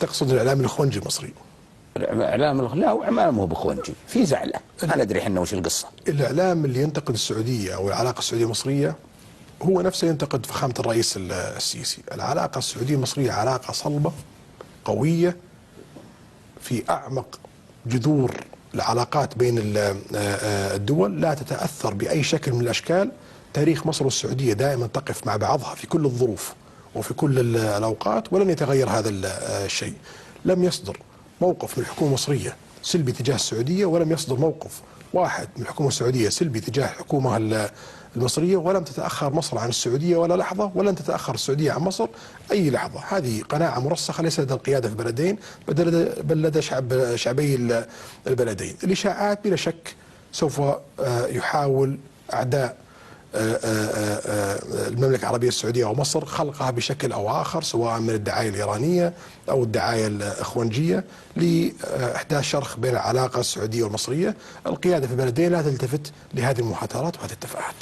تقصد الاعلام الاخوانجي المصري؟ اعلام لا، وعمام مو بخونجي، في زعله، انا ادري احنا وش القصه. الاعلام اللي ينتقد السعوديه او العلاقه السعوديه المصريه هو نفسه ينتقد فخامه الرئيس السيسي. العلاقه السعوديه المصريه علاقه صلبه قويه في اعمق جذور العلاقات بين الدول، لا تتاثر باي شكل من الاشكال. تاريخ مصر والسعوديه دائما تقف مع بعضها في كل الظروف وفي كل الاوقات، ولن يتغير هذا الشيء. لم يصدر موقف من الحكومه المصريه سلبي تجاه السعوديه، ولم يصدر موقف واحد من الحكومه السعوديه سلبي تجاه الحكومه المصرية، ولم تتأخر مصر عن السعودية ولا لحظة، ولن تتأخر السعودية عن مصر أي لحظة. هذه قناعة مرسخة ليس لدى القيادة في البلدين بل لدى شعبي البلدين. الإشاعات بلا شك سوف يحاول أعداء المملكة العربية السعودية ومصر خلقها بشكل أو آخر، سواء من الدعاية الإيرانية أو الدعاية الإخوانجية، لإحداث شرخ بين العلاقة السعودية والمصرية. القيادة في البلدين لا تلتفت لهذه المحاضرات وهذه التفاهات.